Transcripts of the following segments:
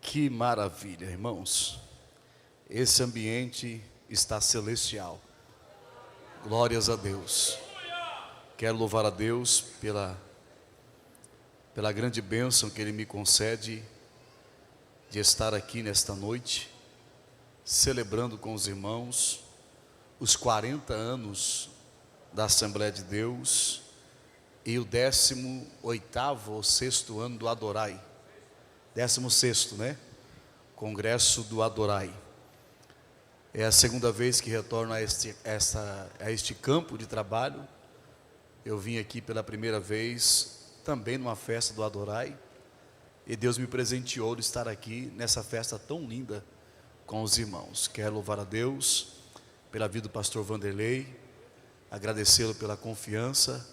Que maravilha, irmãos. Esse ambiente está celestial. Glórias a Deus. Quero louvar a Deus pela grande bênção que Ele me concede de estar aqui nesta noite, celebrando com os irmãos os 40 anos da Assembleia de Deus e o 18º ou 6º ano do Adorai. 16º, né? Congresso do Adorai. É a segunda vez que retorno a este campo de trabalho. Eu vim aqui pela primeira vez, também numa festa do Adorai, e Deus me presenteou de estar aqui nessa festa tão linda com os irmãos. Quero louvar a Deus pela vida do pastor Vanderlei, agradecê-lo pela confiança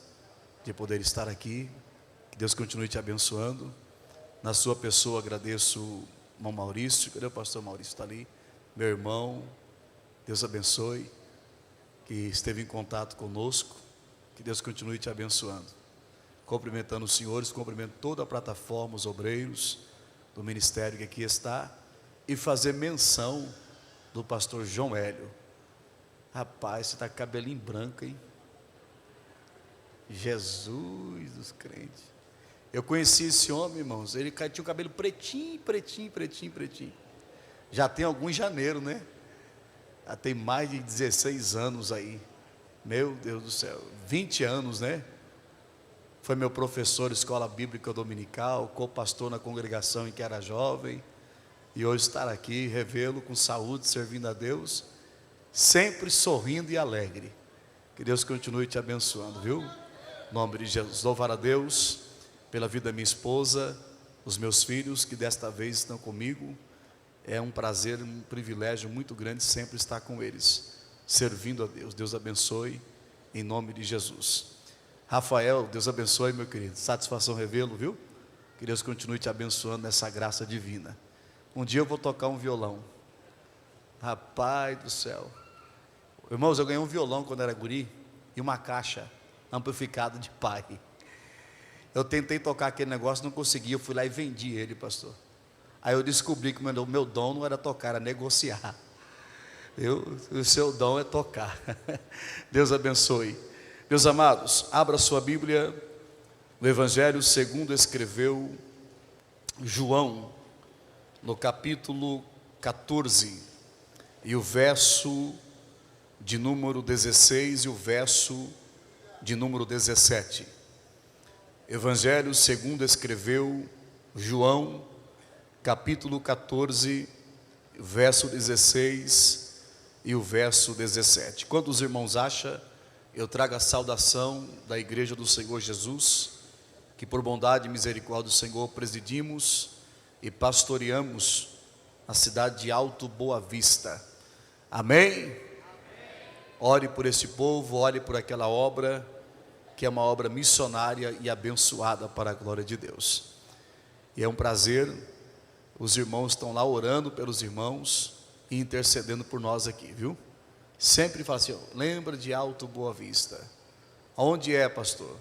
de poder estar aqui. Que Deus continue te abençoando. Na sua pessoa agradeço o irmão Maurício. Cadê o pastor Maurício? Está ali, meu irmão. Deus abençoe, que esteve em contato conosco. Que Deus continue te abençoando. Cumprimentando os senhores, cumprimento toda a plataforma, os obreiros do ministério que aqui está, e fazer menção do pastor João Hélio. Rapaz, você está com cabelinho branco, hein? Jesus dos crentes. Eu conheci esse homem, irmãos. Ele tinha o cabelo pretinho. Já tem algum em janeiro, né? Já tem mais de 16 anos aí. Meu Deus do céu, 20 anos, né? Foi meu professor de escola bíblica dominical, co-pastor na congregação em que era jovem. E hoje estar aqui, revê-lo com saúde, servindo a Deus, sempre sorrindo e alegre. Que Deus continue te abençoando, viu? Em nome de Jesus. Louvar a Deus pela vida da minha esposa, os meus filhos que desta vez estão comigo. É um prazer, um privilégio muito grande sempre estar com eles, servindo a Deus. Deus abençoe, em nome de Jesus. Rafael, Deus abençoe, meu querido. Satisfação revê-lo, viu? Que Deus continue te abençoando nessa graça divina. Um dia eu vou tocar um violão. Rapaz do céu. Irmãos, eu ganhei um violão quando era guri e uma caixa amplificada de pai. Eu tentei tocar aquele negócio, não consegui. Eu fui lá e vendi ele, pastor. Aí eu descobri que o meu dom não era tocar, era negociar. O seu dom é tocar. Deus abençoe. Meus amados, abra sua Bíblia no Evangelho segundo escreveu João, no capítulo 14, e o verso de número 16 e o verso de número 17. Evangelho segundo escreveu João, capítulo 14, verso 16 e o verso 17. Quando os irmãos acham, eu trago a saudação da Igreja do Senhor Jesus, que por bondade e misericórdia do Senhor presidimos e pastoreamos a cidade de Alto Boa Vista. Amém? Ore por esse povo, ore por aquela obra, que é uma obra missionária e abençoada para a glória de Deus. E é um prazer, os irmãos estão lá orando pelos irmãos e intercedendo por nós aqui, viu? Sempre fala assim, lembra de Alto Boa Vista. Onde é, pastor?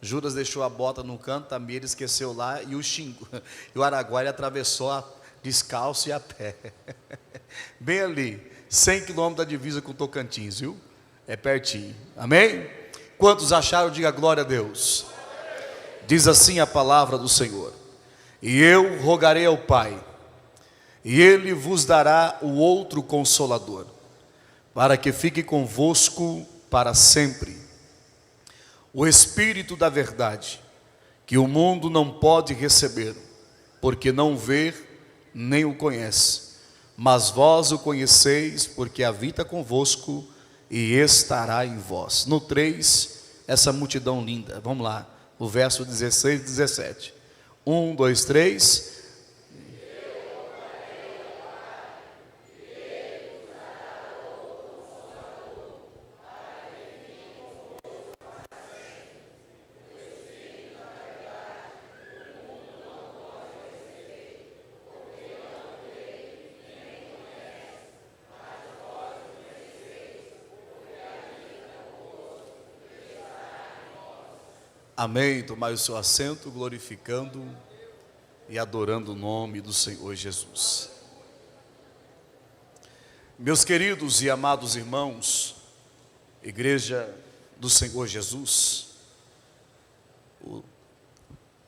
Judas deixou a bota no canto, Tamir esqueceu lá, e o Xingu, e o Araguaia atravessou descalço e a pé. Bem ali, 100 quilômetros da divisa com Tocantins, viu? É pertinho, amém? Quantos acharam, diga glória a Deus. Diz assim a palavra do Senhor: e eu rogarei ao Pai, e Ele vos dará o outro Consolador, para que fique convosco para sempre, o Espírito da verdade, que o mundo não pode receber, porque não vê nem o conhece, mas vós o conheceis, porque habita convosco e estará em vós. No 3, essa multidão linda, vamos lá, o verso 16 e 17. 1, 2, 3. Amém. Tomai o seu assento, glorificando e adorando o nome do Senhor Jesus. Meus queridos e amados irmãos, Igreja do Senhor Jesus,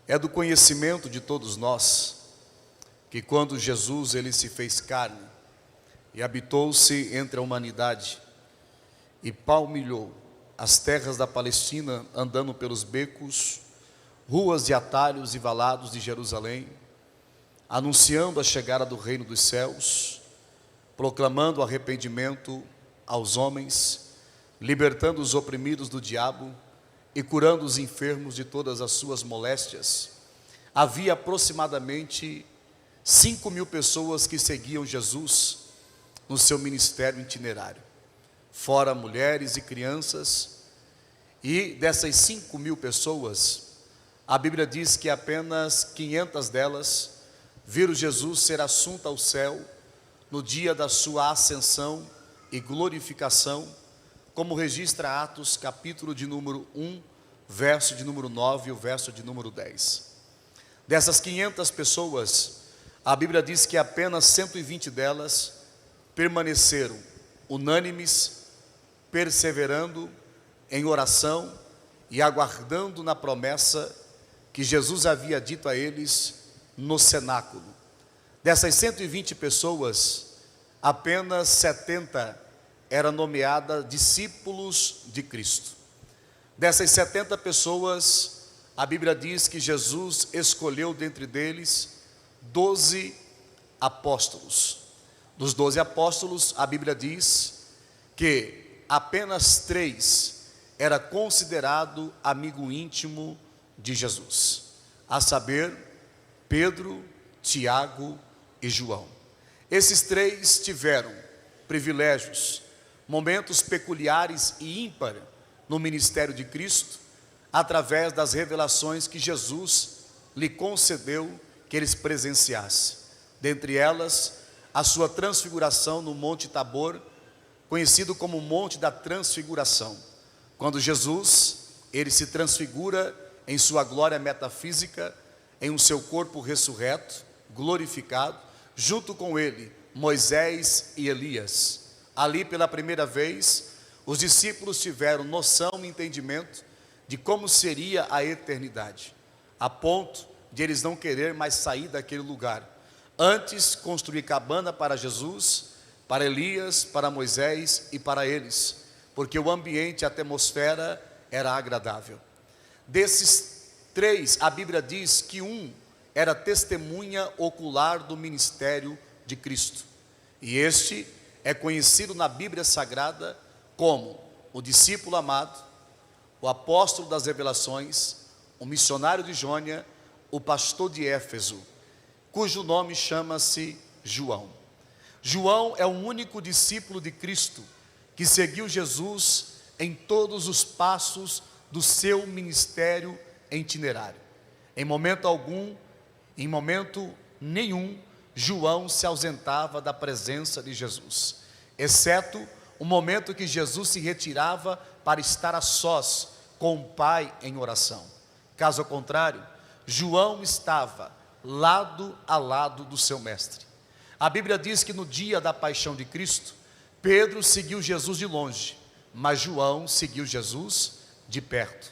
é do conhecimento de todos nós que quando Jesus ele se fez carne e habitou-se entre a humanidade e palmilhou as terras da Palestina, andando pelos becos, ruas e atalhos e valados de Jerusalém, anunciando a chegada do reino dos céus, proclamando arrependimento aos homens, libertando os oprimidos do diabo e curando os enfermos de todas as suas moléstias. Havia aproximadamente 5.000 pessoas que seguiam Jesus no seu ministério itinerário, fora mulheres e crianças. E dessas 5.000 pessoas, a Bíblia diz que apenas 500 delas viram Jesus ser assunto ao céu no dia da sua ascensão e glorificação, como registra Atos, capítulo de número 1, verso de número 9 e o verso de número 10. Dessas 500 pessoas, a Bíblia diz que apenas 120 delas permaneceram unânimes, perseverando em oração e aguardando na promessa que Jesus havia dito a eles no cenáculo. Dessas 120 pessoas, apenas 70 eram nomeadas discípulos de Cristo. Dessas 70 pessoas, a Bíblia diz que Jesus escolheu dentre deles 12 apóstolos. Dos 12 apóstolos, a Bíblia diz que apenas 3 era considerado amigo íntimo de Jesus, a saber, Pedro, Tiago e João. Esses 3 tiveram privilégios, momentos peculiares e ímpares no ministério de Cristo, através das revelações que Jesus lhe concedeu que eles presenciassem. Dentre elas, a sua transfiguração no Monte Tabor, conhecido como Monte da Transfiguração, quando Jesus, ele se transfigura em sua glória metafísica, em um seu corpo ressurreto, glorificado, junto com ele, Moisés e Elias. Ali pela primeira vez, os discípulos tiveram noção e entendimento de como seria a eternidade, a ponto de eles não querer mais sair daquele lugar. Antes, construir cabana para Jesus, para Elias, para Moisés e para eles, porque o ambiente, a atmosfera era agradável. Desses 3, a Bíblia diz que um era testemunha ocular do ministério de Cristo, e este é conhecido na Bíblia Sagrada como o discípulo amado, o apóstolo das revelações, o missionário de Jônia, o pastor de Éfeso, cujo nome chama-se João. João é o único discípulo de Cristo que seguiu Jesus em todos os passos do seu ministério itinerário. Em momento algum, em momento nenhum, João se ausentava da presença de Jesus, exceto o momento que Jesus se retirava para estar a sós com o Pai em oração. Caso contrário, João estava lado a lado do seu mestre. A Bíblia diz que no dia da paixão de Cristo, Pedro seguiu Jesus de longe, mas João seguiu Jesus de perto.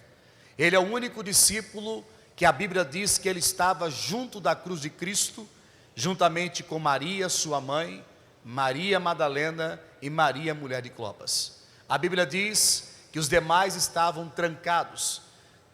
Ele é o único discípulo que a Bíblia diz que ele estava junto da cruz de Cristo, juntamente com Maria, sua mãe, Maria Madalena e Maria, mulher de Clopas. A Bíblia diz que os demais estavam trancados,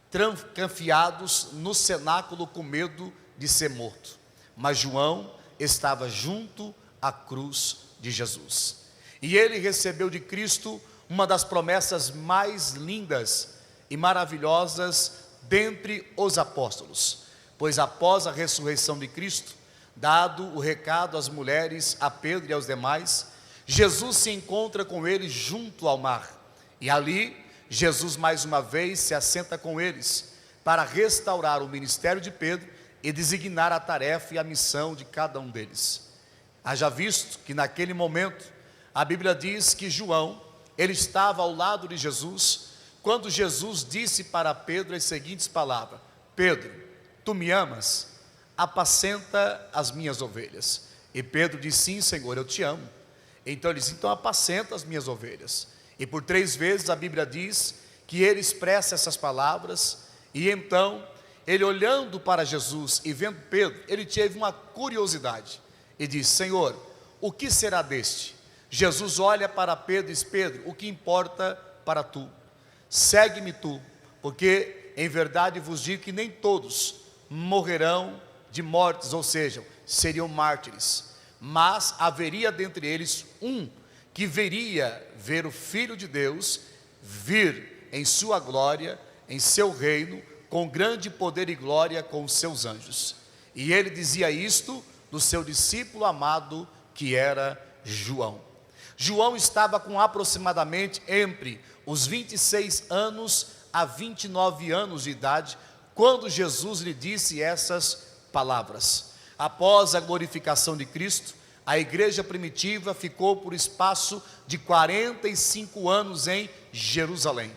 trancafiados no cenáculo com medo de ser morto, mas João estava junto à cruz de Jesus, e ele recebeu de Cristo uma das promessas mais lindas e maravilhosas dentre os apóstolos, pois após a ressurreição de Cristo, dado o recado às mulheres, a Pedro e aos demais, Jesus se encontra com eles junto ao mar, e ali Jesus mais uma vez se assenta com eles, para restaurar o ministério de Pedro e designar a tarefa e a missão de cada um deles. Haja visto que naquele momento, a Bíblia diz que João, ele estava ao lado de Jesus, quando Jesus disse para Pedro as seguintes palavras: Pedro, tu me amas? apacenta as minhas ovelhas. E Pedro disse: sim, Senhor, eu te amo. Então ele disse: então apacenta as minhas ovelhas. E por 3 vezes a Bíblia diz que ele expressa essas palavras. E então, ele olhando para Jesus e vendo Pedro, ele teve uma curiosidade e disse: Senhor, o que será deste? Jesus olha para Pedro e diz: Pedro, o que importa para tu? Segue-me tu, porque em verdade vos digo que nem todos morrerão de mortes, ou seja, seriam mártires, mas haveria dentre eles um que veria ver o Filho de Deus vir em sua glória, em seu reino, com grande poder e glória com os seus anjos. E ele dizia isto do seu discípulo amado, que era João. João estava com aproximadamente entre os 26 anos a 29 anos de idade, quando Jesus lhe disse essas palavras. Após a glorificação de Cristo, a igreja primitiva ficou por espaço de 45 anos em Jerusalém.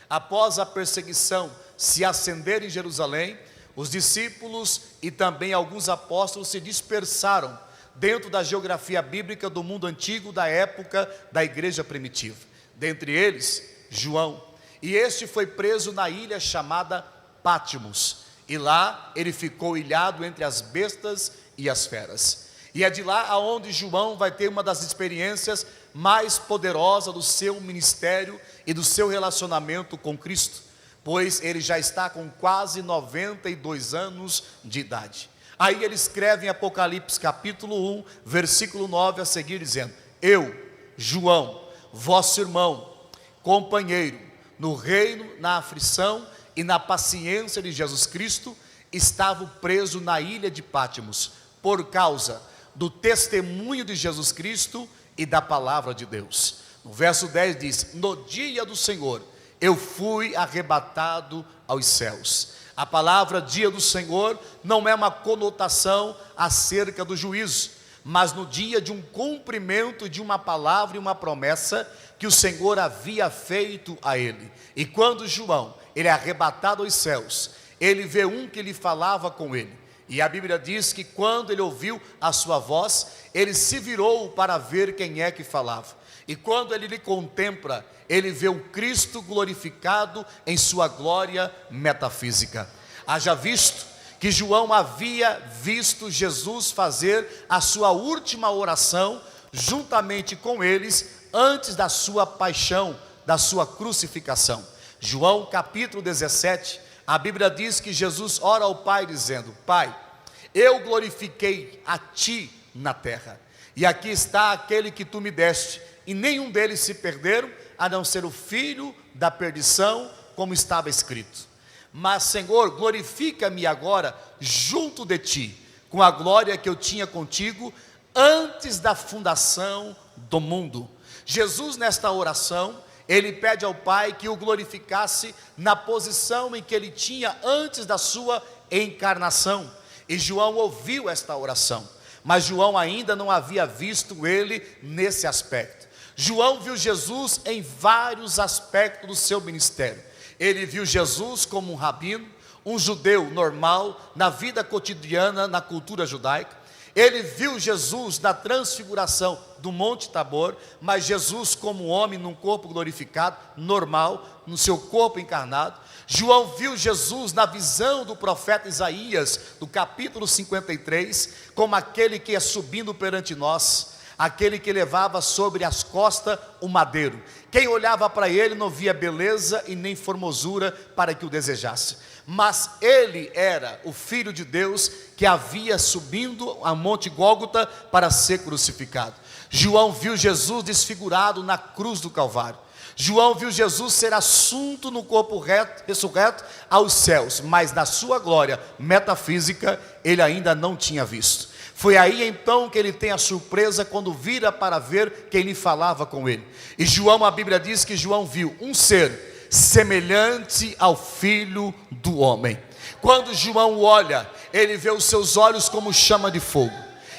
Após a perseguição se acender em Jerusalém, os discípulos e também alguns apóstolos se dispersaram dentro da geografia bíblica do mundo antigo da época da igreja primitiva. Dentre eles, João. E este foi preso na ilha chamada Pátimos. E lá ele ficou ilhado entre as bestas e as feras. E é de lá aonde João vai ter uma das experiências mais poderosas do seu ministério e do seu relacionamento com Cristo, pois ele já está com quase 92 anos de idade. Aí ele escreve em Apocalipse capítulo 1, versículo 9 a seguir, dizendo: eu, João, vosso irmão, companheiro, no reino, na aflição e na paciência de Jesus Cristo, estava preso na ilha de Pátimos, por causa do testemunho de Jesus Cristo e da palavra de Deus. No verso 10 diz: no dia do Senhor, eu fui arrebatado aos céus. A palavra dia do Senhor não é uma conotação acerca do juízo, mas no dia de um cumprimento de uma palavra e uma promessa que o Senhor havia feito a ele. E quando João, ele é arrebatado aos céus, ele vê um que lhe falava com ele. E a Bíblia diz que quando ele ouviu a sua voz, ele se virou para ver quem é que falava. E quando ele lhe contempla, ele vê o Cristo glorificado em sua glória metafísica. Haja visto que João havia visto Jesus fazer a sua última oração juntamente com eles, antes da sua paixão, da sua crucificação. João capítulo 17, a Bíblia diz que Jesus ora ao Pai dizendo: Pai, eu glorifiquei a Ti na terra, e aqui está aquele que Tu me deste, e nenhum deles se perderam, a não ser o filho da perdição, como estava escrito. Mas Senhor, glorifica-me agora junto de Ti, com a glória que eu tinha contigo antes da fundação do mundo. Jesus, nesta oração, ele pede ao Pai que o glorificasse na posição em que ele tinha antes da sua encarnação. E João ouviu esta oração, mas João ainda não havia visto ele nesse aspecto. João viu Jesus em vários aspectos do seu ministério. Ele viu Jesus como um rabino, um judeu normal, na vida cotidiana, na cultura judaica. Ele viu Jesus na transfiguração do Monte Tabor, mas Jesus como homem num corpo glorificado, normal, no seu corpo encarnado. João viu Jesus na visão do profeta Isaías, do capítulo 53, como aquele que ia subindo perante nós, aquele que levava sobre as costas o madeiro. Quem olhava para ele não via beleza e nem formosura para que o desejasse, mas ele era o Filho de Deus que havia subindo a Monte Gólgota para ser crucificado. João viu Jesus desfigurado na cruz do Calvário. João viu Jesus ser assunto no corpo ressurreto aos céus, mas na sua glória metafísica ele ainda não tinha visto. Foi aí então que ele tem a surpresa quando vira para ver quem lhe falava com ele. E João, a Bíblia diz que João viu um ser semelhante ao Filho do Homem. Quando João olha, ele vê os seus olhos como chama de fogo.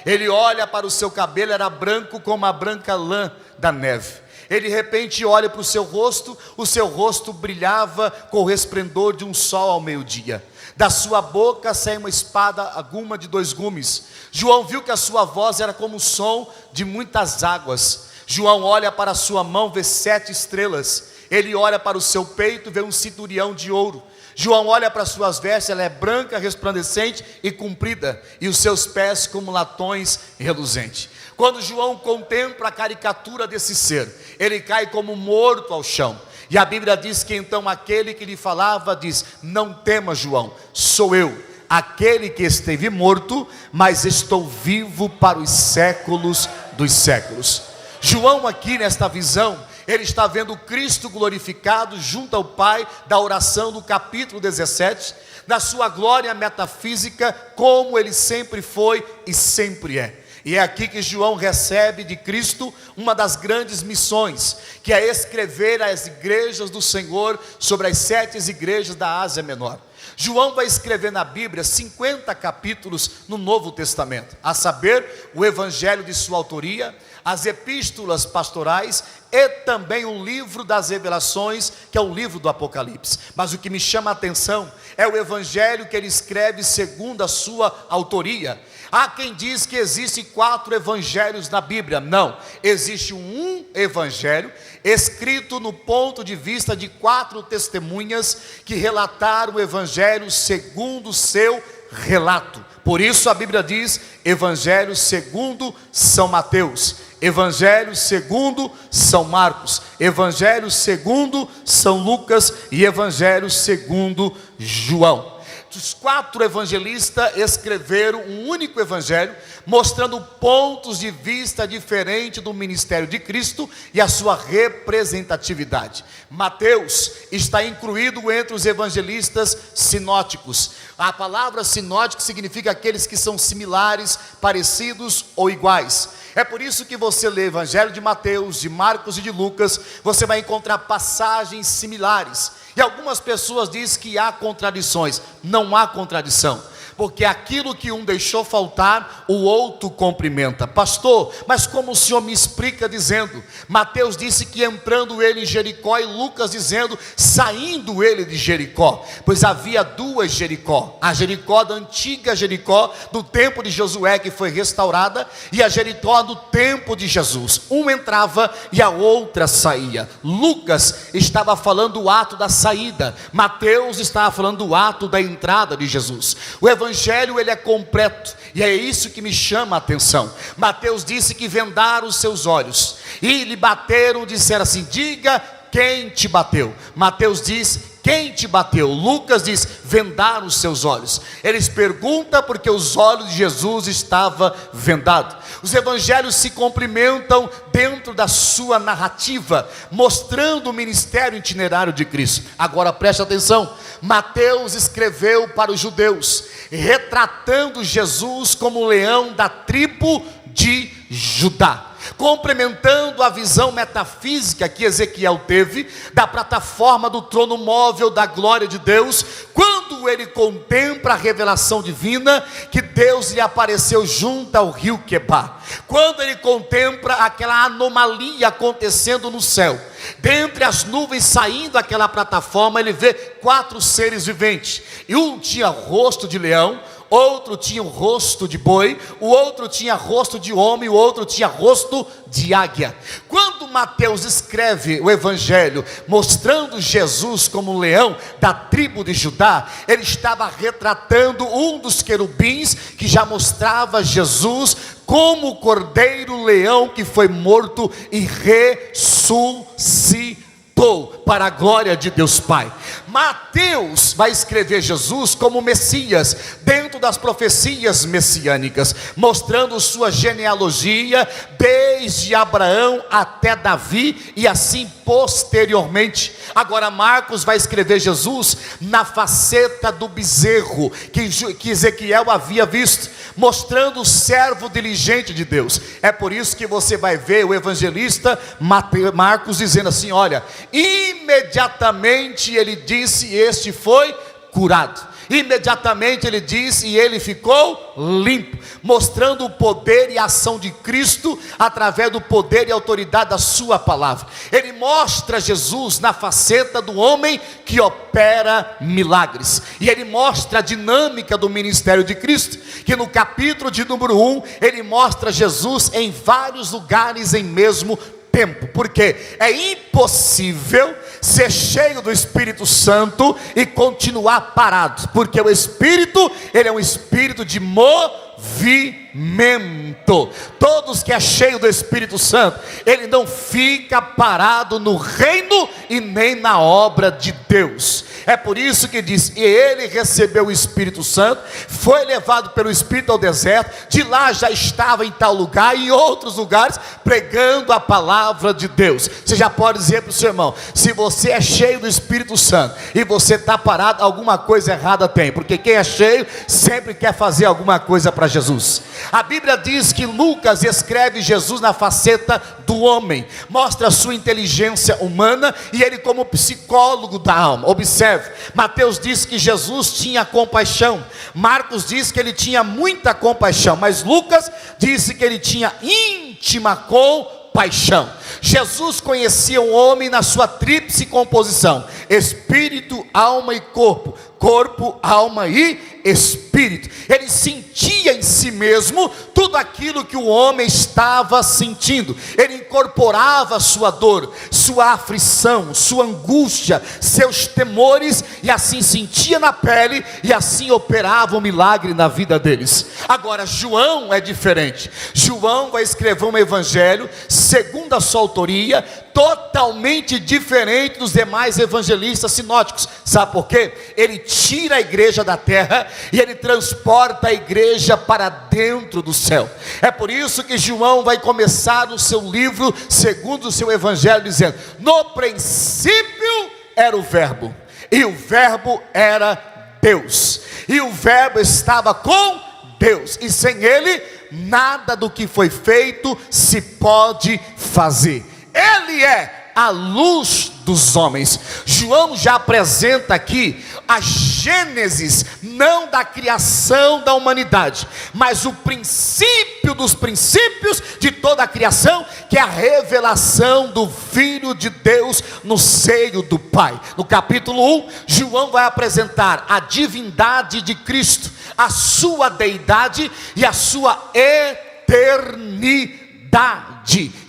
Ele olha para o seu cabelo, era branco como a branca lã da neve. Ele de repente olha para o seu rosto brilhava com o resplendor de um sol ao meio-dia. Da sua boca sai uma espada aguma de 2 gumes. João viu que a sua voz era como o som de muitas águas. João olha para a sua mão, vê 7 estrelas. Ele olha para o seu peito, vê um cinturão de ouro. João olha para as suas vestes, ela é branca, resplandecente e comprida, e os seus pés como latões reluzentes. Quando João contempla a caricatura desse ser, ele cai como morto ao chão. E a Bíblia diz que então aquele que lhe falava diz: não temas, João, sou eu, aquele que esteve morto, mas estou vivo para os séculos dos séculos. João aqui nesta visão, ele está vendo Cristo glorificado junto ao Pai, da oração do capítulo 17, da sua glória metafísica, como ele sempre foi e sempre é. E é aqui que João recebe de Cristo uma das grandes missões, que é escrever às igrejas do Senhor sobre as 7 igrejas da Ásia Menor. João vai escrever na Bíblia 50 capítulos no Novo Testamento, a saber, o evangelho de sua autoria, as epístolas pastorais e também o livro das revelações, que é o livro do Apocalipse. Mas o que me chama a atenção é o evangelho que ele escreve segundo a sua autoria. Há quem diz que existem 4 evangelhos na Bíblia. Não, existe um evangelho escrito no ponto de vista de 4 testemunhas que relataram o evangelho segundo o seu relato. Por isso a Bíblia diz: evangelho segundo São Mateus, evangelho segundo São Marcos, evangelho segundo São Lucas e evangelho segundo João. Os 4 evangelistas escreveram um único evangelho, mostrando pontos de vista diferentes do ministério de Cristo e a sua representatividade. Mateus está incluído entre os evangelistas sinóticos. A palavra sinótico significa aqueles que são similares, parecidos ou iguais. É por isso que você lê o evangelho de Mateus, de Marcos e de Lucas, você vai encontrar passagens similares. E algumas pessoas dizem que há contradições. Não há contradição, porque aquilo que um deixou faltar, o outro cumprimenta. Pastor, mas como o senhor me explica dizendo, Mateus disse que entrando ele em Jericó, e Lucas dizendo, saindo ele de Jericó, pois havia 2 Jericó, a Jericó da antiga Jericó, do tempo de Josué, que foi restaurada, e a Jericó do tempo de Jesus. Um entrava e a outra saía. Lucas estava falando do ato da saída, Mateus estava falando do ato da entrada de Jesus. O evangelho ele é completo, e é isso que me chama a atenção. Mateus disse que vendaram os seus olhos, e lhe bateram, disseram assim: diga quem te bateu. Mateus diz: quem te bateu? Lucas diz: vendaram os seus olhos. Eles perguntam porque os olhos de Jesus estavam vendados. Os evangelhos se complementam dentro da sua narrativa, mostrando o ministério itinerário de Cristo. Agora preste atenção, Mateus escreveu para os judeus, retratando Jesus como o leão da tribo de Judá, complementando a visão metafísica que Ezequiel teve da plataforma do trono móvel da glória de Deus, quando ele contempla a revelação divina que Deus lhe apareceu junto ao rio Quebar, quando ele contempla aquela anomalia acontecendo no céu, dentre as nuvens saindo aquela plataforma, ele vê 4 seres viventes, e um tinha rosto de leão, outro tinha o rosto de boi, o outro tinha rosto de homem, o outro tinha rosto de águia. Quando Mateus escreve o evangelho mostrando Jesus como um leão da tribo de Judá, ele estava retratando um dos querubins que já mostrava Jesus como o cordeiro leão que foi morto e ressuscitou para a glória de Deus Pai. Mateus vai escrever Jesus como Messias, dentro das profecias messiânicas, mostrando sua genealogia desde Abraão até Davi e assim posteriormente. Agora Marcos vai escrever Jesus na faceta do bezerro que Ezequiel havia visto, mostrando o servo diligente de Deus. É por isso que você vai ver o evangelista Marcos dizendo assim: olha, imediatamente ele disse, este foi curado. Imediatamente ele diz, e ele ficou limpo, mostrando o poder e a ação de Cristo, através do poder e autoridade da sua palavra. Ele mostra Jesus na faceta do homem que opera milagres, e ele mostra a dinâmica do ministério de Cristo, que no capítulo de número 1, ele mostra Jesus em vários lugares em mesmo tempo, porque é impossível ser cheio do Espírito Santo e continuar parado, porque o Espírito, ele é um espírito de movimento. Todos que é cheio do Espírito Santo, ele não fica parado no reino e nem na obra de Deus. É por isso que diz, e ele recebeu o Espírito Santo, foi levado pelo Espírito ao deserto, de lá já estava em tal lugar e em outros lugares, pregando a palavra de Deus. Você já pode dizer para o seu irmão, se você é cheio do Espírito Santo, e você está parado, alguma coisa errada tem, porque quem é cheio, sempre quer fazer alguma coisa para Jesus. A Bíblia diz que Lucas escreve Jesus na faceta do homem, mostra a sua inteligência humana, e ele como psicólogo da alma. Observe, Mateus diz que Jesus tinha compaixão, Marcos diz que ele tinha muita compaixão, mas Lucas disse que ele tinha íntima compaixão. Jesus conhecia o homem na sua tríplice composição: espírito, alma e corpo. Corpo, alma e espírito. Ele sentia em si mesmo tudo aquilo que o homem estava sentindo. Ele incorporava sua dor, sua aflição, sua angústia, seus temores, e assim sentia na pele, e assim operava um milagre na vida deles. Agora João é diferente. João vai escrever um evangelho, segundo a sua autoria, totalmente diferente dos demais evangelistas sinóticos. Sabe por quê? Ele tira a igreja da terra e ele transporta a igreja para dentro do céu. É por isso que João vai começar o seu livro, segundo o seu evangelho, dizendo: no princípio era o verbo, e o verbo era Deus, e o verbo estava com Deus, e sem ele nada do que foi feito se pode fazer. Ele é a luz dos homens. João já apresenta aqui a gênesis, não da criação da humanidade, mas o princípio dos princípios de toda a criação, que é a revelação do Filho de Deus no seio do Pai. No capítulo 1, João vai apresentar a divindade de Cristo, a sua deidade e a sua eternidade.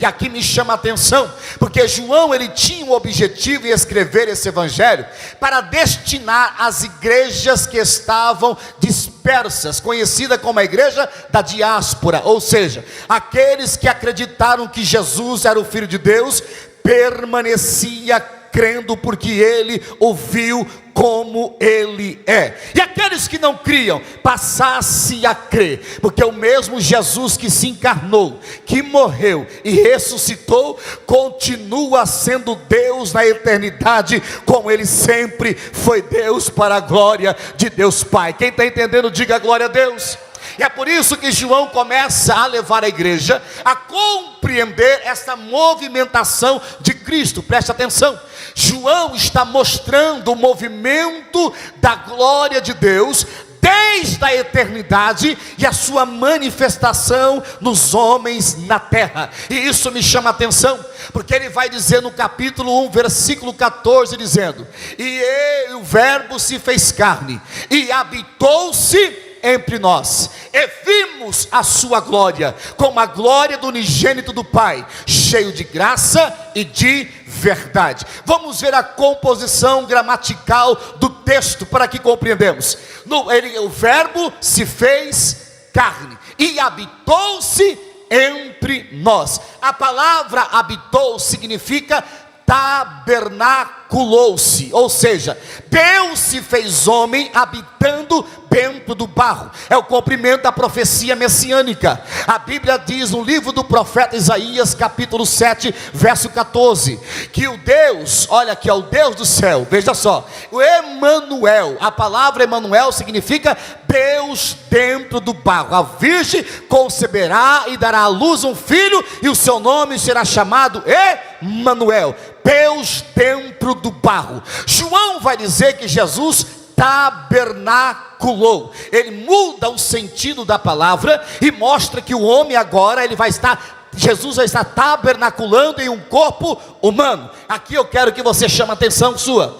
E aqui me chama a atenção, porque João ele tinha o objetivo em escrever esse evangelho para destinar às igrejas que estavam dispersas, conhecida como a igreja da diáspora, ou seja, aqueles que acreditaram que Jesus era o Filho de Deus, permanecia crendo porque ele ouviu como ele é, e aqueles que não criam passassem a crer, porque o mesmo Jesus que se encarnou, que morreu e ressuscitou, continua sendo Deus na eternidade, como ele sempre foi Deus, para a glória de Deus Pai. Quem está entendendo, diga glória a Deus. E é por isso que João começa a levar a igreja a compreender essa movimentação de Cristo. Preste atenção, João está mostrando o movimento da glória de Deus desde a eternidade e a sua manifestação nos homens na terra. E isso me chama a atenção, porque ele vai dizer no capítulo 1, versículo 14, dizendo: e o verbo se fez carne e habitou-se entre nós, e vimos a sua glória, como a glória do unigênito do Pai, cheio de graça e de verdade. Vamos ver a composição gramatical do texto para que compreendamos. O verbo se fez carne e habitou-se entre nós. A palavra habitou significa tabernaculou-se, ou seja, Deus se fez homem habitando dentro do barro. É o cumprimento da profecia messiânica. A Bíblia diz no livro do profeta Isaías, capítulo 7, verso 14, que o Deus, olha aqui, é o Deus do céu, veja só, o Emanuel, a palavra Emanuel significa Deus dentro do barro. A virgem conceberá e dará à luz um filho, e o seu nome será chamado Emanuel, Deus dentro do barro. João vai dizer que Jesus tabernaculou. Ele muda o sentido da palavra e mostra que o homem agora Jesus já está tabernaculando em um corpo humano. Aqui eu quero que você chame a atenção sua.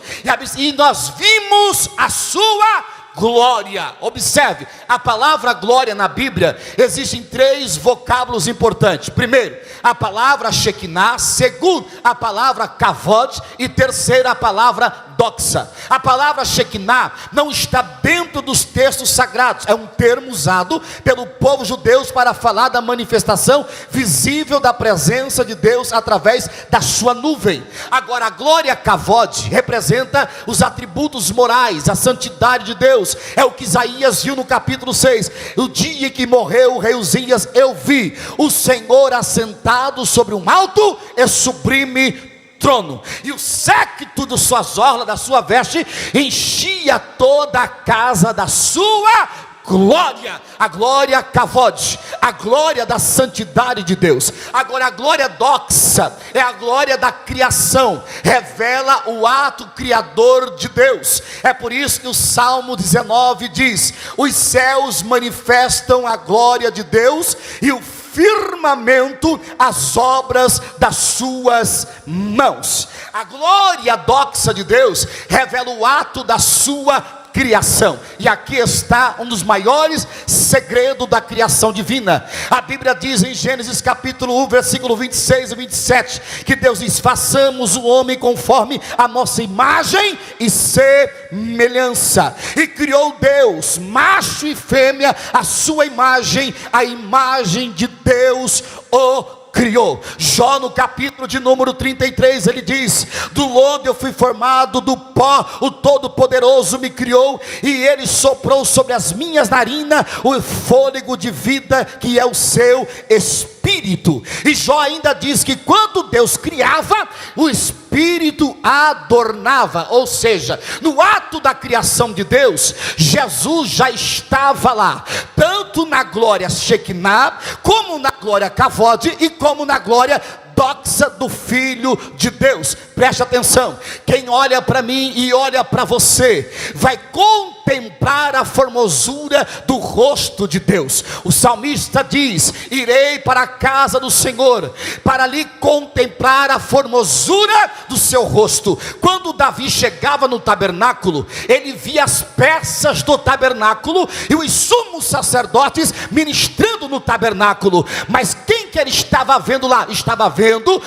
E nós vimos a sua glória. Observe, a palavra glória na Bíblia, existem 3 vocábulos importantes. Primeiro, a palavra Shekinah. Segundo, a palavra Kavod. E terceiro, a palavra doxa. A palavra Shekinah não está dentro dos textos sagrados, é um termo usado pelo povo judeu para falar da manifestação visível da presença de Deus através da sua nuvem. Agora, a glória Kavod representa os atributos morais, a santidade de Deus. É o que Isaías viu no capítulo 6. O dia em que morreu o rei Uzias, eu vi o Senhor assentado sobre um alto e sublime trono, e o séquito de suas orlas, da sua veste, enchia toda a casa da sua glória. A glória Kavod, a glória da santidade de Deus. Agora, a glória doxa é a glória da criação, revela o ato criador de Deus. É por isso que o Salmo 19 diz: os céus manifestam a glória de Deus, e o firmamento as obras das suas mãos. A glória doxa de Deus revela o ato da sua criação. E aqui está um dos maiores segredos da criação divina. A Bíblia diz em Gênesis capítulo 1, versículo 26 e 27, que Deus diz: façamos o homem conforme a nossa imagem e semelhança. E criou Deus, macho e fêmea, a sua imagem, a imagem de Deus o criou. Jó, no capítulo de número 33, ele diz: do lodo eu fui formado, do pó o Todo-Poderoso me criou, e ele soprou sobre as minhas narinas o fôlego de vida, que é o seu espírito. E Jó ainda diz que quando Deus criava, o Espírito adornava. Ou seja, no ato da criação de Deus, Jesus já estava lá, tanto na glória Shekinah, como na glória Kavod, e como na glória doxa do Filho de Deus. Preste atenção, quem olha para mim e olha para você, vai contemplar a formosura do rosto de Deus. O salmista diz: irei para a casa do Senhor, para ali contemplar a formosura do seu rosto. Quando Davi chegava no tabernáculo, ele via as peças do tabernáculo e os sumos sacerdotes ministrando no tabernáculo. Mas quem que ele estava vendo lá? Estava vendo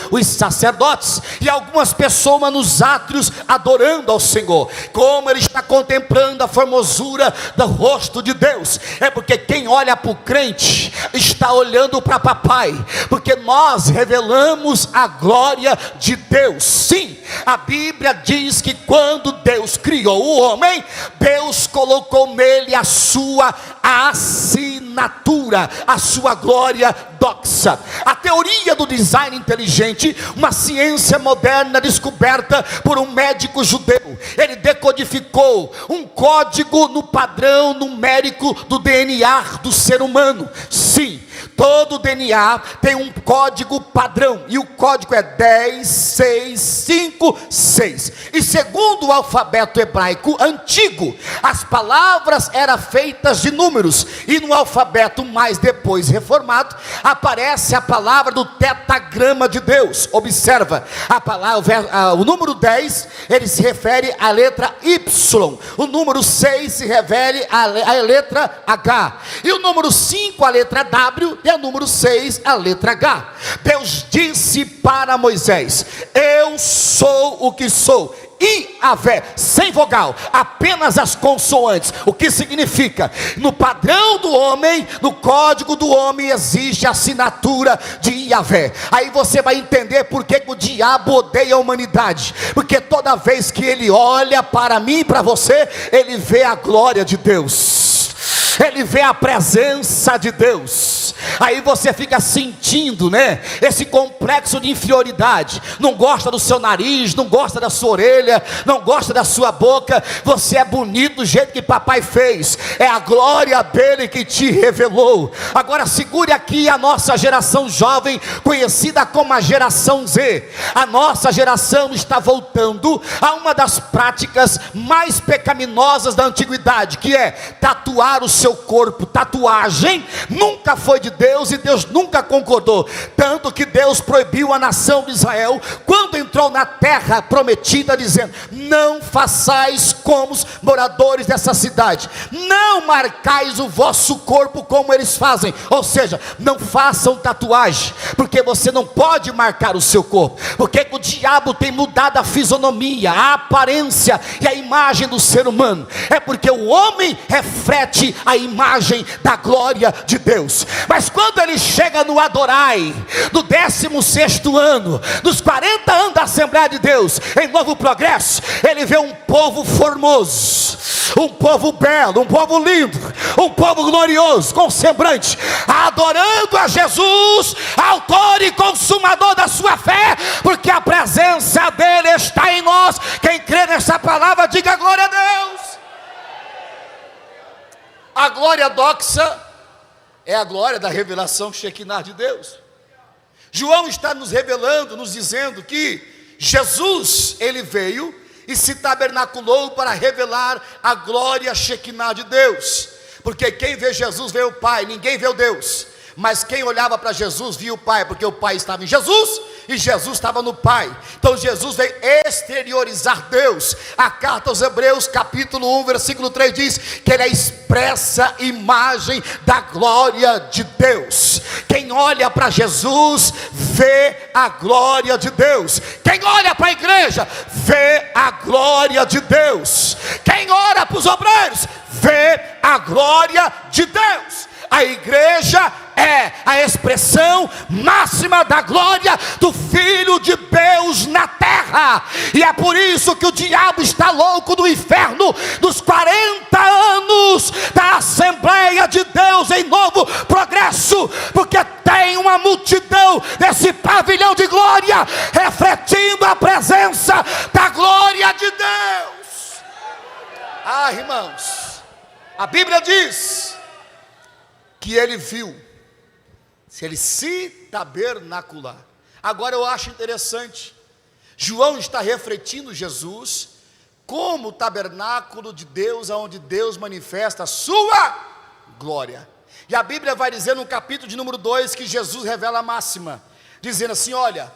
os sacerdotes e algumas pessoas nos átrios adorando ao Senhor. Como ele está contemplando a formosura do rosto de Deus? É porque quem olha para o crente está olhando para papai, porque nós revelamos a glória de Deus. Sim, a Bíblia diz que quando Deus criou o homem, Deus colocou nele a sua assinatura, a sua glória doxa. A teoria do design inteligente, uma ciência moderna descoberta por um médico judeu. Ele decodificou um código no padrão numérico do DNA do ser humano. Sim, todo DNA tem um código padrão, e o código é 10656. E segundo o alfabeto hebraico antigo, as palavras eram feitas de números, e no alfabeto mais depois reformado, aparece a palavra do tetagrama de Deus. Observa, a palavra, o número 10, ele se refere à letra Y, o número 6 se refere à letra H, e o número 5 a letra W, e o número 6 a letra H. Deus disse para Moisés: eu sou o que sou. Iavé, sem vogal, apenas as consoantes. O que significa? No padrão do homem, no código do homem, existe a assinatura de Iavé. Aí você vai entender por que o diabo odeia a humanidade. Porque toda vez que ele olha para mim e para você, ele vê a glória de Deus. ele vê a presença de Deus. Aí você fica sentindo, né, esse complexo de inferioridade. Não gosta do seu nariz, não gosta da sua orelha, não gosta da sua boca. Você é bonito do jeito que papai fez. É a glória dele que te revelou. Agora segure aqui a nossa geração jovem, conhecida como a geração Z. A nossa geração está voltando a uma das práticas mais pecaminosas da antiguidade, que é tatuar o seu corpo. Tatuagem nunca foi de Deus e Deus nunca concordou, tanto que Deus proibiu a nação de Israel quando entrou na terra prometida, dizendo: não façais como os moradores dessa cidade, não marcais o vosso corpo como eles fazem, ou seja, não façam tatuagem, porque você não pode marcar o seu corpo. Porque o diabo tem mudado a fisionomia, a aparência e a imagem do ser humano? É porque o homem reflete a imagem da glória de Deus. Mas quando ele chega no Adorai, do 16º ano, dos 40 anos da Assembleia de Deus, em Novo Progresso, ele vê um povo formoso, um povo belo, um povo lindo, um povo glorioso, com semblante, adorando a Jesus, autor e consumador da sua fé, porque a presença dele está em nós. Quem crê nessa palavra, diga glória a Deus. A glória doxa é a glória da revelação Shekinah de Deus. João está nos revelando, nos dizendo que Jesus, ele veio e se tabernaculou para revelar a glória Shekinah de Deus. Porque quem vê Jesus vê o Pai, ninguém vê o Deus. Mas quem olhava para Jesus via o Pai, porque o Pai estava em Jesus e Jesus estava no Pai. Então Jesus veio exteriorizar Deus. A carta aos Hebreus capítulo 1 versículo 3 diz que ele é a expressa imagem da glória de Deus. Quem olha para Jesus vê a glória de Deus. Quem olha para a igreja vê a glória de Deus. Quem ora para os obreiros vê a glória de Deus. A igreja é a expressão máxima da glória do Filho de Deus na terra. E é por isso que o diabo está louco do inferno dos 40 anos da Assembleia de Deus em Novo Progresso, porque tem uma multidão desse pavilhão de glória refletindo a presença da glória de Deus. Ah, irmãos, a Bíblia diz que ele viu, se ele se tabernacular. Agora eu acho interessante, João está refletindo Jesus como o tabernáculo de Deus, onde Deus manifesta a sua glória. E a Bíblia vai dizer no capítulo de número 2 que Jesus revela a máxima, dizendo assim: olha,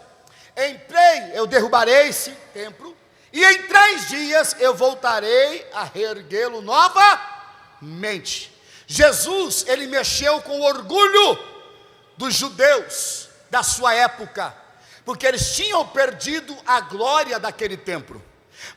eu derrubarei esse templo, e em 3 dias eu voltarei a reerguê-lo novamente. Jesus, ele mexeu com o orgulho dos judeus da sua época, porque eles tinham perdido a glória daquele templo,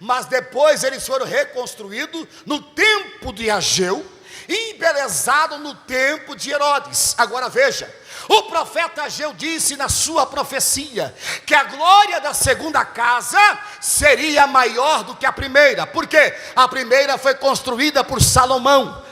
mas depois eles foram reconstruídos no tempo de Ageu, e embelezado no tempo de Herodes. Agora veja, o profeta Ageu disse na sua profecia que a glória da segunda casa seria maior do que a primeira, porque a primeira foi construída por Salomão,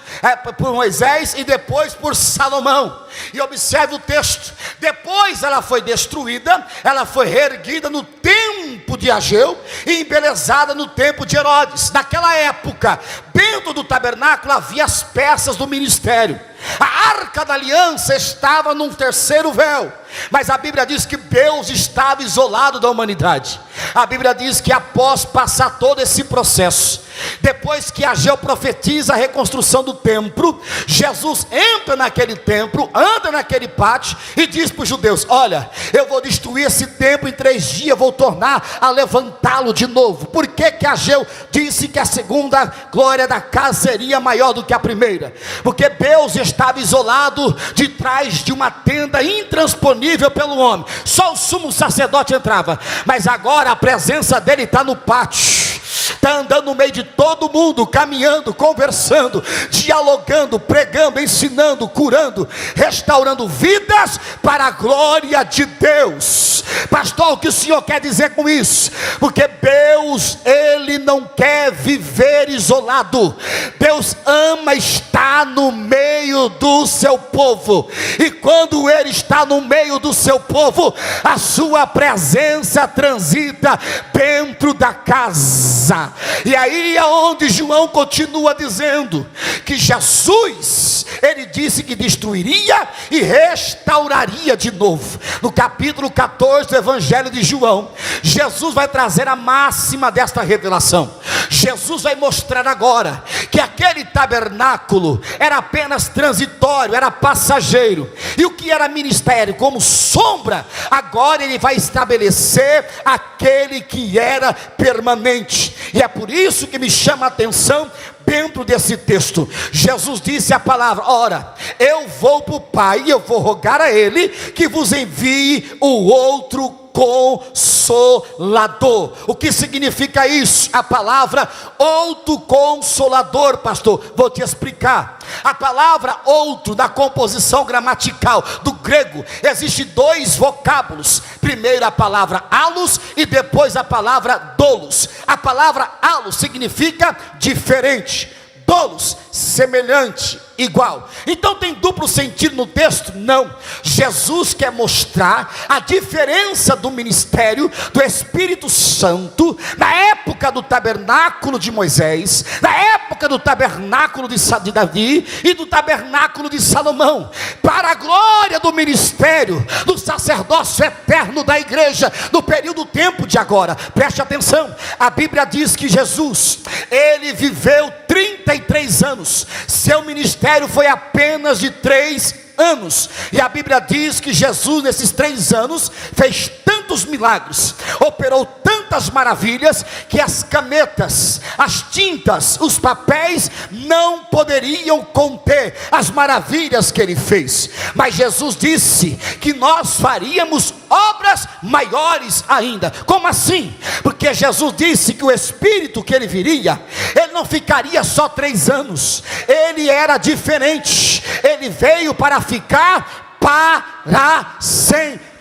por Moisés, e depois por Salomão. E observe o texto: depois ela foi destruída, ela foi reerguida no tempo de Ageu e embelezada no tempo de Herodes. Naquela época, dentro do tabernáculo havia as peças do ministério. A arca da aliança estava num terceiro véu, mas a Bíblia diz que Deus estava isolado da humanidade. A Bíblia diz que após passar todo esse processo, depois que Ageu profetiza a reconstrução do templo, Jesus entra naquele templo, anda naquele pátio e diz para os judeus: olha, eu vou destruir esse templo em 3 dias, vou tornar a levantá-lo de novo. Por que que Ageu disse que a segunda glória da casa seria maior do que a primeira? Porque Deus estava isolado de trás de uma tenda intransponível pelo homem, só o sumo sacerdote entrava. Mas agora a presença dele está no pátio, está andando no meio de todo mundo, caminhando, conversando, dialogando, pregando, ensinando, curando, restaurando vidas para a glória de Deus. Pastor, o que o senhor quer dizer com isso? Porque Deus, Ele não quer viver isolado. Deus ama estar no meio do seu povo, e quando Ele está no meio do seu povo, a sua presença transita dentro da casa. E aí é onde João continua dizendo que Jesus, Ele disse que destruiria e restauraria de novo. No capítulo 14 do Evangelho de João, Jesus vai trazer a máxima desta revelação. Jesus vai mostrar agora que aquele tabernáculo era apenas transitório, era passageiro, e o que era ministério como sombra, agora Ele vai estabelecer aquele que era permanente. E é por isso que me chama a atenção dentro desse texto. Jesus disse a palavra: ora, eu vou para o Pai e eu vou rogar a Ele que vos envie o outro Consolador. O que significa isso? A palavra outro Consolador, pastor, vou te explicar. A palavra outro, da composição gramatical do grego, existe dois vocábulos. Primeiro a palavra allos e depois a palavra doulos. A palavra allos significa diferente, doulos, semelhante, igual. Então tem duplo sentido no texto? Não. Jesus quer mostrar a diferença do ministério do Espírito Santo na época do tabernáculo de Moisés, na época do tabernáculo de Davi e do tabernáculo de Salomão, para a glória do ministério do sacerdócio eterno da igreja no período tempo de agora. Preste atenção, a Bíblia diz que Jesus, Ele viveu 33 anos, seu ministério foi apenas de 3 anos, e a Bíblia diz que Jesus nesses 3 anos fez tantos milagres, operou tantas maravilhas, que as canetas, as tintas, os papéis não poderiam conter as maravilhas que Ele fez. Mas Jesus disse que nós faríamos obras maiores ainda. Como assim? Porque Jesus disse que o Espírito que Ele viria, Ele não ficaria só 3 anos, Ele era diferente, Ele veio para ficar para sempre.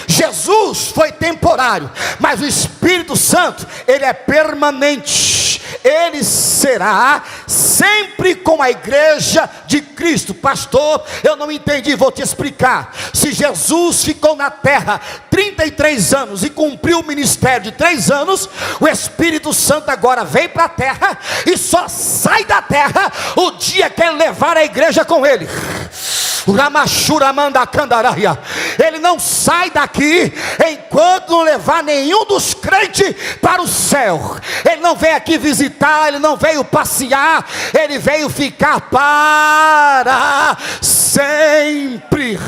Jesus foi temporário, mas o Espírito Santo, Ele é permanente. Ele será sempre com a igreja de Cristo. Pastor, eu não entendi, vou te explicar. Se Jesus ficou na terra 33 anos e cumpriu o ministério de 3 anos, o Espírito Santo agora vem para a terra e só sai da terra o dia que Ele levar a igreja com Ele. Ele não sai daqui enquanto não levar nenhum dos crentes para o céu. Ele não veio aqui visitar, Ele não veio passear, Ele veio ficar para sempre.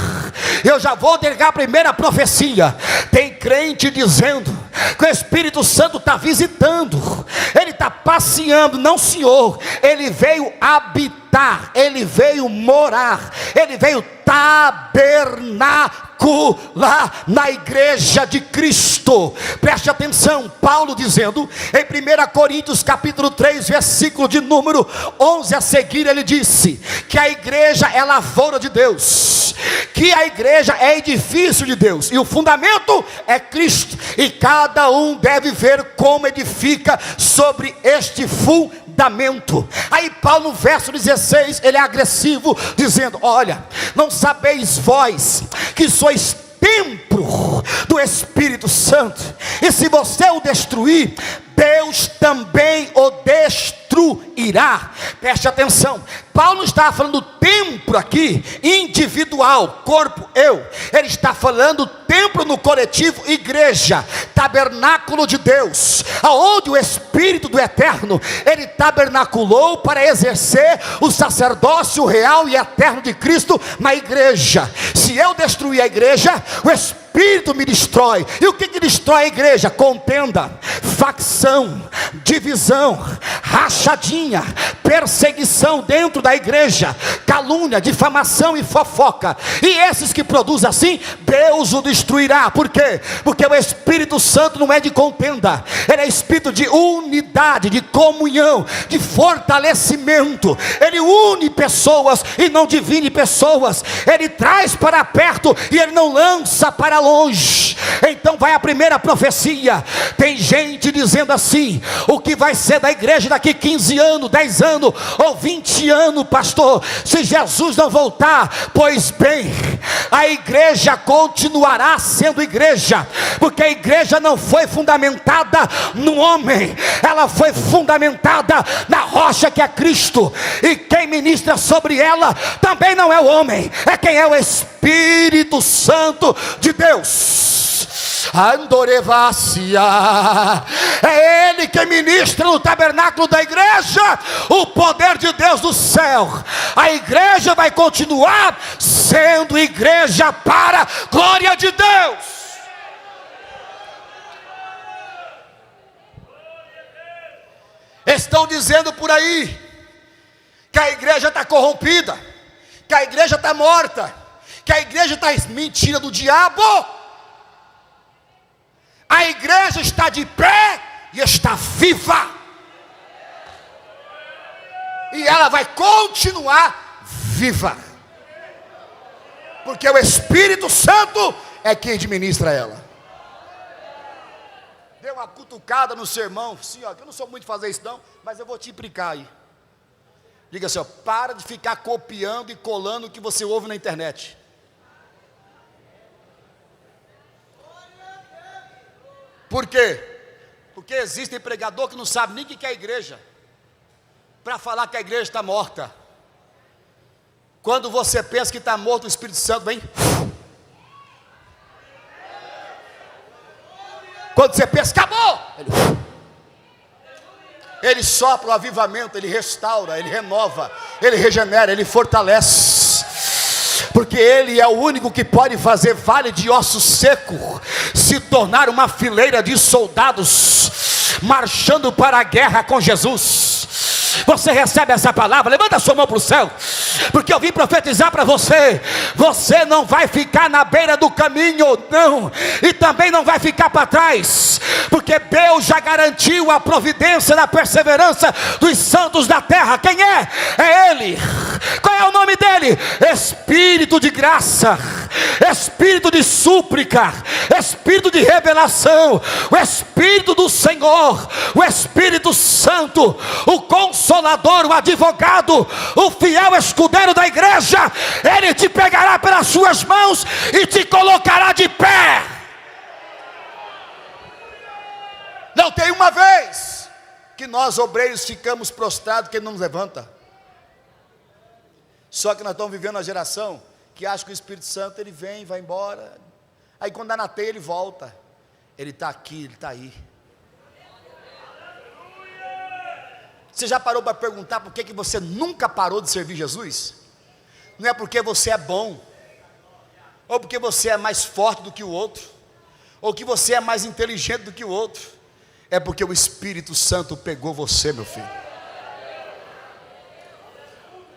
Eu já vou negar a primeira profecia. Tem crente dizendo que o Espírito Santo está visitando, Ele está passeando. Não, senhor, Ele veio habitar, Ele veio morar, Ele veio tabernacular na igreja de Cristo. Preste atenção, Paulo dizendo em 1 Coríntios capítulo 3, versículo de número 11 a seguir, ele disse que a igreja é lavoura de Deus, que a igreja é edifício de Deus, e o fundamento é Cristo, e cada um deve ver como edifica sobre este fundamento. Aí Paulo no verso 16, ele é agressivo, dizendo: olha, não sabeis vós que sois templo do Espírito Santo, e se você o destruir, Deus também o destruirá. Preste atenção, Paulo não está falando templo aqui individual, corpo, eu. Ele está falando templo no coletivo, igreja, tabernáculo de Deus, aonde o Espírito do Eterno, Ele tabernaculou para exercer o sacerdócio real e eterno de Cristo na igreja. Se eu destruir a igreja, o Espírito me destrói. E o que destrói a igreja? Contenda, facção, divisão, rachadinha, perseguição dentro da igreja, calúnia, difamação e fofoca, e esses que produzem assim, Deus o destruirá. Por quê? Porque o Espírito Santo não é de contenda, ele é espírito de unidade, de comunhão, de fortalecimento. Ele une pessoas e não divide pessoas, ele traz para perto e ele não lança para longe. Então vai a primeira profecia. Tem gente dizendo assim: o que vai ser da igreja daqui 15 anos, 10 anos ou 20 anos, pastor, se Jesus não voltar? Pois bem, a igreja continuará sendo igreja, porque a igreja não foi fundamentada no homem, ela foi fundamentada na rocha que é Cristo, e quem ministra sobre ela também não é o homem, é quem é o Espírito Santo de Deus. Andorevácia, é ele que ministra no tabernáculo da igreja o poder de Deus do céu. A igreja vai continuar sendo igreja para a glória de Deus. Estão dizendo por aí que a igreja está corrompida, que a igreja está morta, que a igreja está mentira do diabo. A igreja está de pé e está viva, e ela vai continuar viva, porque o Espírito Santo é quem administra ela. Dê uma cutucada no sermão, sim, ó, eu não sou muito de fazer isso não, mas eu vou te implicar aí. Diga assim, ó, para de ficar copiando e colando o que você ouve na internet. Por quê? Porque existe pregador que não sabe nem o que é a igreja, para falar que a igreja está morta. Quando você pensa que está morto, o Espírito Santo vem. Quando você pensa, acabou, ele sopra o avivamento, ele restaura, ele renova, ele regenera, ele fortalece. Porque ele é o único que pode fazer vale de osso seco se tornar uma fileira de soldados marchando para a guerra com Jesus. Você recebe essa palavra? Levanta a sua mão para o céu, porque eu vim profetizar para você. Você não vai ficar na beira do caminho, não, e também não vai ficar para trás, porque Deus já garantiu a providência da perseverança dos santos da terra. Quem é? É Ele. Qual é o nome dele? Espírito de graça, Espírito de súplica, Espírito de revelação, o Espírito do Senhor, o Espírito Santo, o Consolador, o advogado, o fiel escudeiro da igreja. Ele te pegará pelas suas mãos e te colocará de pé. Não tem uma vez que nós obreiros ficamos prostrados, que Ele não nos levanta. Só que nós estamos vivendo uma geração que acha que o Espírito Santo ele vem, vai embora, aí quando dá na teia ele volta. Ele está aqui, ele está aí. Você já parou para perguntar por que você nunca parou de servir Jesus? Não é porque você é bom, ou porque você é mais forte do que o outro, ou que você é mais inteligente do que o outro. É porque o Espírito Santo pegou você, meu filho.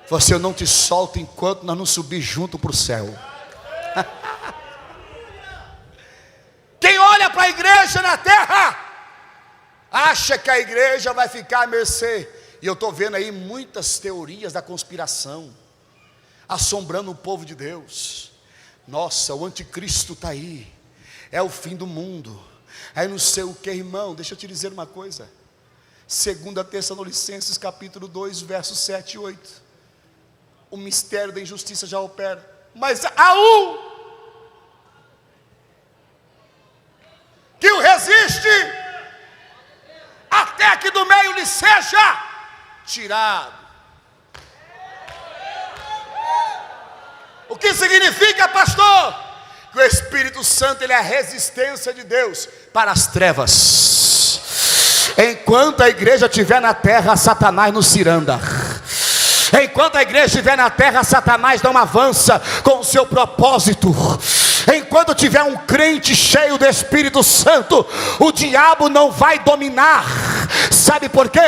Você não te solta enquanto nós não subir junto para o céu. Quem olha para a igreja na terra acha que a igreja vai ficar à mercê. E eu estou vendo aí muitas teorias da conspiração assombrando o povo de Deus. Nossa, o anticristo está aí, é o fim do mundo, aí não sei o que, irmão. Deixa eu te dizer uma coisa. 2 Tessalonicenses capítulo 2 versos 7 e 8. O mistério da injustiça já opera, mas há um que o resiste, até que do meio lhe seja tirado. O que significa, pastor? Que o Espírito Santo ele é a resistência de Deus para as trevas. Enquanto a igreja estiver na terra, Satanás nos ciranda. Enquanto a igreja estiver na terra, Satanás não avança com o seu propósito. Enquanto tiver um crente cheio do Espírito Santo, o diabo não vai dominar. Sabe por quê?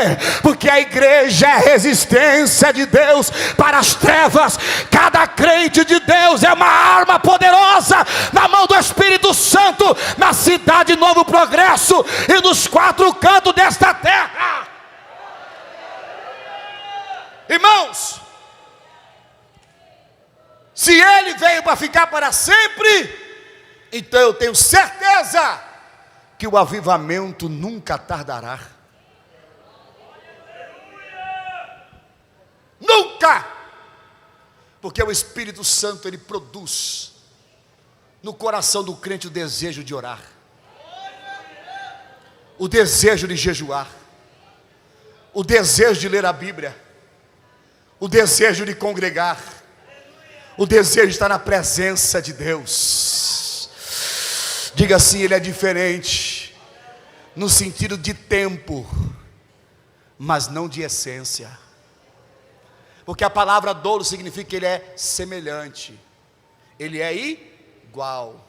Porque a igreja é a resistência de Deus para as trevas. Cada crente de Deus é uma arma poderosa na mão do Espírito Santo, na cidade Novo Progresso e nos quatro cantos desta terra. Irmãos, se Ele veio para ficar para sempre, então eu tenho certeza que o avivamento nunca tardará. Nunca! Porque o Espírito Santo, ele produz no coração do crente o desejo de orar, o desejo de jejuar, o desejo de ler a Bíblia, o desejo de congregar, o desejo de estar na presença de Deus. Diga assim: Ele é diferente no sentido de tempo, mas não de essência. Porque a palavra douro significa que Ele é semelhante, Ele é igual.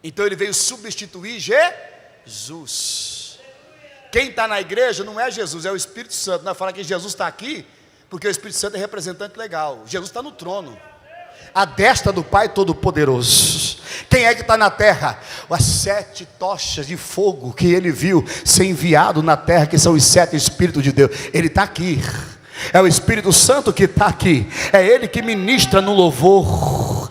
Então Ele veio substituir Jesus. Quem está na igreja não é Jesus, é o Espírito Santo. Nós falamos que Jesus está aqui porque o Espírito Santo é representante legal. Jesus está no trono, à destra do Pai Todo-Poderoso. Quem é que está na terra? As 7 tochas de fogo que Ele viu ser enviado na terra, que são os 7 Espíritos de Deus. Ele está aqui. É o Espírito Santo que está aqui. É Ele que ministra no louvor,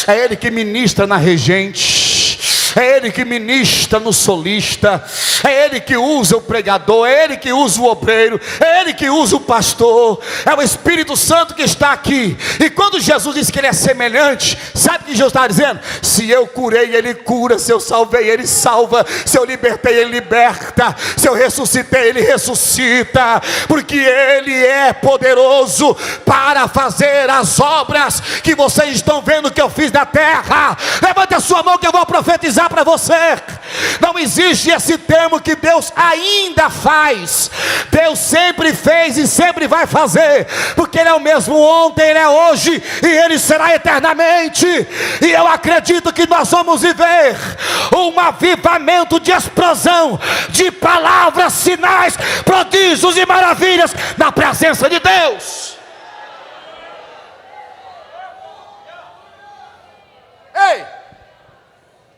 é Ele que ministra na regente, é Ele que ministra no solista, é Ele que usa o pregador, é Ele que usa o obreiro, é Ele que usa o pastor. É o Espírito Santo que está aqui. E quando Jesus disse que Ele é semelhante, sabe o que Jesus está dizendo? Se eu curei, Ele cura. Se eu salvei, Ele salva. Se eu libertei, Ele liberta. Se eu ressuscitei, Ele ressuscita. Porque Ele é poderoso para fazer as obras que vocês estão vendo que eu fiz na terra. Levante a sua mão que eu vou profetizar para você. Não existe esse termo que Deus ainda faz. Deus sempre fez e sempre vai fazer, porque Ele é o mesmo ontem, Ele é hoje e Ele será eternamente. E eu acredito que nós vamos viver um avivamento de explosão de palavras, sinais, prodígios e maravilhas na presença de Deus. Ei,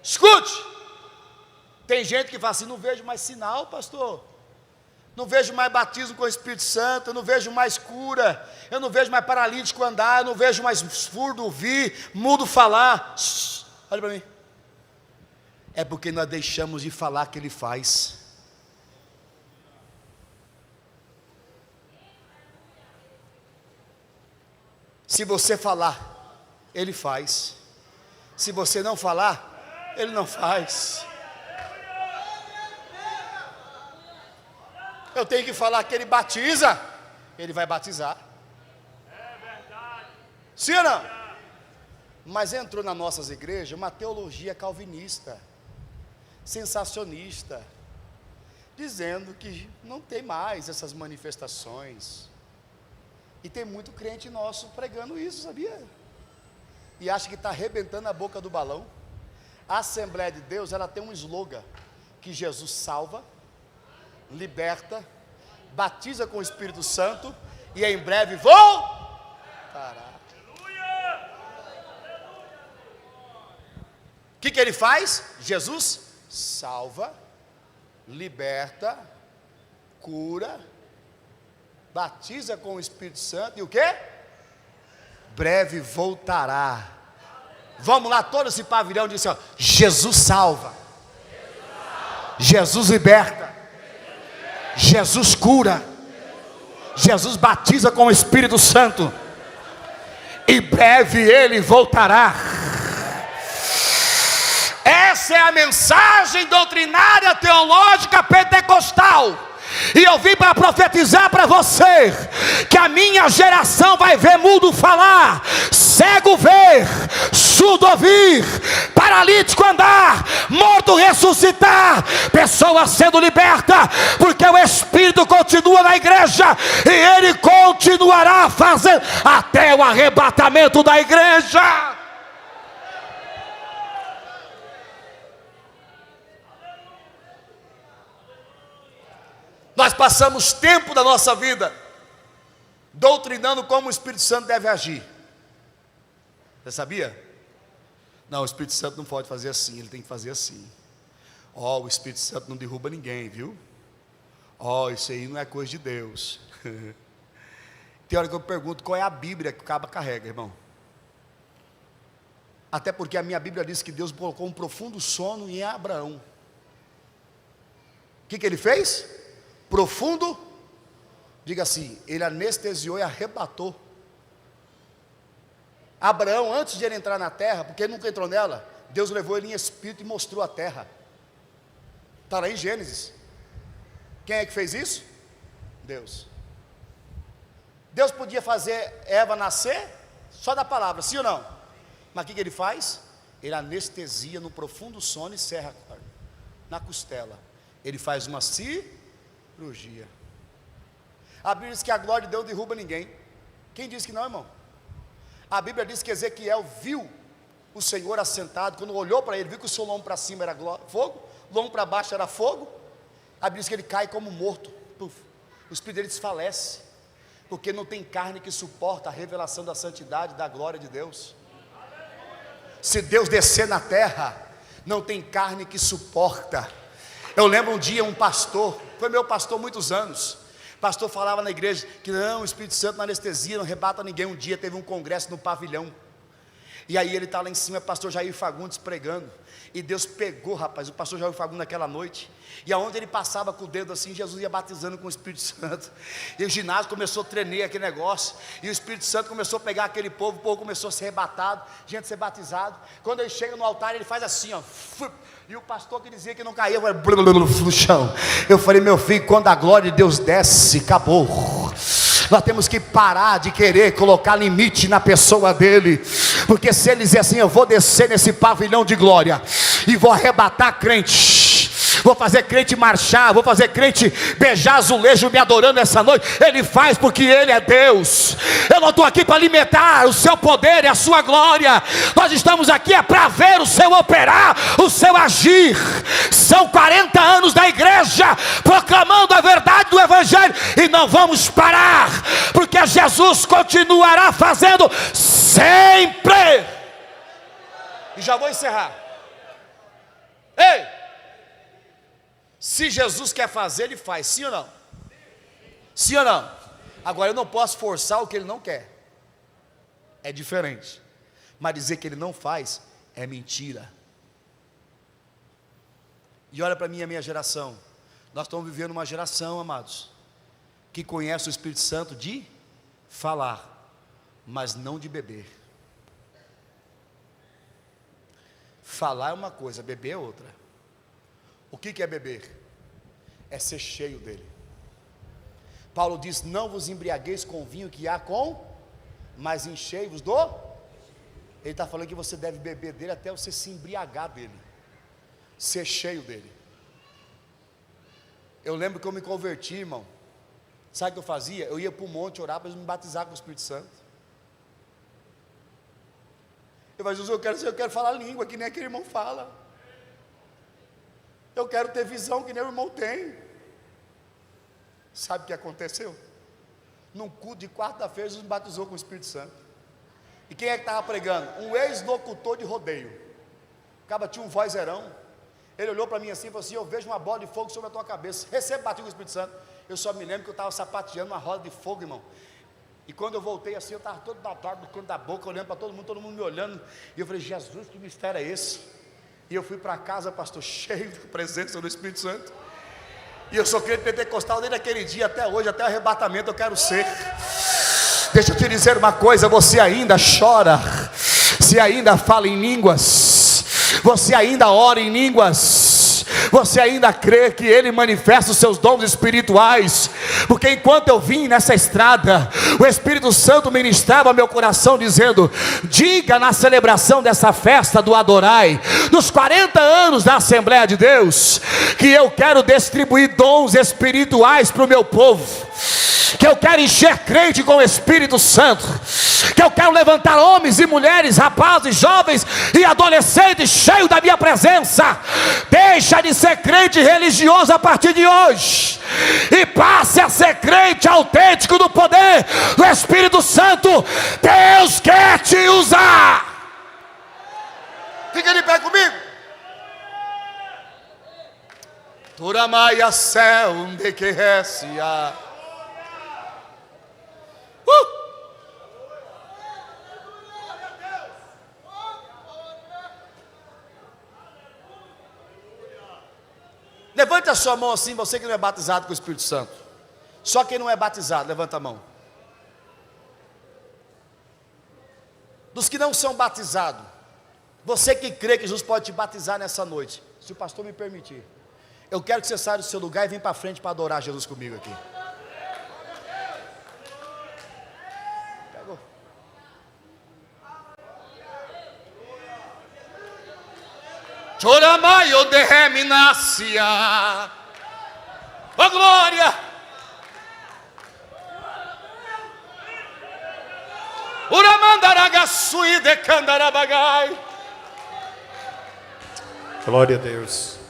escute. Tem gente que fala assim: não vejo mais sinal, pastor, não vejo mais batismo com o Espírito Santo, eu não vejo mais cura, eu não vejo mais paralítico andar, eu não vejo mais surdo ouvir, mudo falar. Olha para mim. É porque nós deixamos de falar que Ele faz. Se você falar, Ele faz. Se você não falar, Ele não faz. Eu tenho que falar que Ele batiza, Ele vai batizar. É verdade. Sim ou não? Mas entrou nas nossas igrejas uma teologia calvinista, sensacionista, dizendo que não tem mais essas manifestações. E tem muito crente nosso pregando isso, sabia? E acha que está arrebentando a boca do balão. A Assembleia de Deus, ela tem um slogan: que Jesus salva, liberta, batiza com o Espírito Santo e em breve voltará. O que Ele faz? Jesus salva, liberta, cura, batiza com o Espírito Santo e o quê? Breve voltará. Vamos lá, todo esse pavilhão diz assim: ó, Jesus salva, Jesus liberta, Jesus cura, Jesus batiza com o Espírito Santo, e breve Ele voltará. Essa é a mensagem doutrinária teológica pentecostal. E eu vim para profetizar para você que a minha geração vai ver mudo falar, cego ver, surdo ouvir, paralítico andar, morto ressuscitar, pessoas sendo libertas, porque o Espírito continua na igreja e Ele continuará fazendo até o arrebatamento da igreja. Nós passamos tempo da nossa vida doutrinando como o Espírito Santo deve agir. Você sabia? Não, o Espírito Santo não pode fazer assim, ele tem que fazer assim. O Espírito Santo não derruba ninguém, viu? Isso aí não é coisa de Deus. Tem hora que eu pergunto qual é a Bíblia que o cabo carrega, irmão. Até porque a minha Bíblia diz que Deus colocou um profundo sono em Abraão. O que ele fez? Profundo, diga assim, ele anestesiou e arrebatou. Abraão, antes de ele entrar na terra, porque ele nunca entrou nela, Deus levou ele em espírito e mostrou a terra. Está lá em Gênesis. Quem é que fez isso? Deus. Deus podia fazer Eva nascer só da palavra, sim ou não? Mas o que ele faz? Ele anestesia no profundo sono e serra a corda na costela. Ele faz uma cirurgia. A Bíblia diz que a glória de Deus derruba ninguém. Quem diz que não, irmão? A Bíblia diz que Ezequiel viu o Senhor assentado. Quando olhou para ele, viu que o seu lombo para cima era fogo, o lombo para baixo era fogo. A Bíblia diz que ele cai como morto. Puf. O espírito dele desfalece, porque não tem carne que suporta a revelação da santidade, da glória de Deus. Se Deus descer na terra, não tem carne que suporta. Eu lembro um dia um pastor, foi meu pastor há muitos anos. O pastor falava na igreja que não, o Espírito Santo não anestesia, não rebata ninguém. Um dia teve um congresso no pavilhão, e aí ele está lá em cima, o pastor Jair Fagundes pregando, e Deus pegou, rapaz, o pastor Jair Fagundes naquela noite, e aonde ele passava com o dedo assim, Jesus ia batizando com o Espírito Santo, e o ginásio começou a tremer aquele negócio, e o Espírito Santo começou a pegar aquele povo, o povo começou a ser arrebatado, gente ser batizado. Quando ele chega no altar, ele faz assim, e o pastor que dizia que não caía, no chão. Eu falei, meu filho, quando a glória de Deus desce, acabou. Nós temos que parar de querer colocar limite na pessoa dele, porque se ele dizer assim, eu vou descer nesse pavilhão de glória e vou arrebatar crente, vou fazer crente marchar, vou fazer crente beijar azulejo me adorando essa noite, ele faz porque ele é Deus. Eu não estou aqui para alimentar o seu poder e a sua glória, nós estamos aqui para ver o seu operar, o seu agir. São 40 anos da igreja proclamando a verdade do evangelho, e não vamos parar, porque Jesus continuará fazendo sempre. E já vou encerrar. Ei, se Jesus quer fazer, ele faz, sim ou não? Sim ou não? Agora eu não posso forçar o que ele não quer, é diferente. Mas dizer que ele não faz é mentira. E olha para mim, a minha geração. Nós estamos vivendo uma geração, amados, que conhece o Espírito Santo de falar, mas não de beber. Falar é uma coisa, beber é outra. O que é beber? É ser cheio dele. Paulo diz, não vos embriagueis com vinho que há com, mas enchei-vos do. Ele está falando que você deve beber dele até você se embriagar dele, ser cheio dele. Eu lembro que eu me converti, irmão. Sabe o que eu fazia? Eu ia para o monte orar para me batizar com o Espírito Santo. Eu falei, Jesus, eu quero falar língua que nem aquele irmão fala. Eu quero ter visão que nem o irmão tem. Sabe o que aconteceu? Num culto de quarta-feira, Jesus me batizou com o Espírito Santo. E quem é que estava pregando? Um ex-locutor de rodeio. O cara tinha um vozeirão. Ele olhou para mim assim e falou assim, eu vejo uma bola de fogo sobre a tua cabeça. Recebe batismo com o Espírito Santo. Eu só me lembro que eu estava sapateando uma roda de fogo, irmão. E quando eu voltei assim, eu estava todo babado no canto da boca, olhando para todo mundo me olhando. E eu falei, Jesus, que mistério é esse? E eu fui para casa, pastor, cheio de presença do Espírito Santo. E eu sou crente pentecostal desde aquele dia até hoje, até o arrebatamento eu quero ser. Deixa eu te dizer uma coisa, você ainda chora, você ainda fala em línguas, você ainda ora em línguas, você ainda crê que Ele manifesta os seus dons espirituais, porque enquanto eu vim nessa estrada, o Espírito Santo ministrava meu coração dizendo, diga na celebração dessa festa do Adorai, dos 40 anos da Assembleia de Deus, que eu quero distribuir dons espirituais para o meu povo, que eu quero encher crente com o Espírito Santo, que eu quero levantar homens e mulheres, rapazes, jovens e adolescentes cheios da minha presença. Deixa de ser crente religioso a partir de hoje e passe a ser crente autêntico do poder do Espírito Santo. Deus quer te usar. Fica de pé comigo. Turamaia céu de que recia. Levante a sua mão assim, você que não é batizado com o Espírito Santo. Só quem não é batizado, levanta a mão. Dos que não são batizados, você que crê que Jesus pode te batizar nessa noite, se o pastor me permitir, eu quero que você saia do seu lugar e venha para frente para adorar Jesus comigo aqui. Pegou. Choramaio de reminácia. Ó glória. Uramandaragasui de candarabagai. Glória a Deus.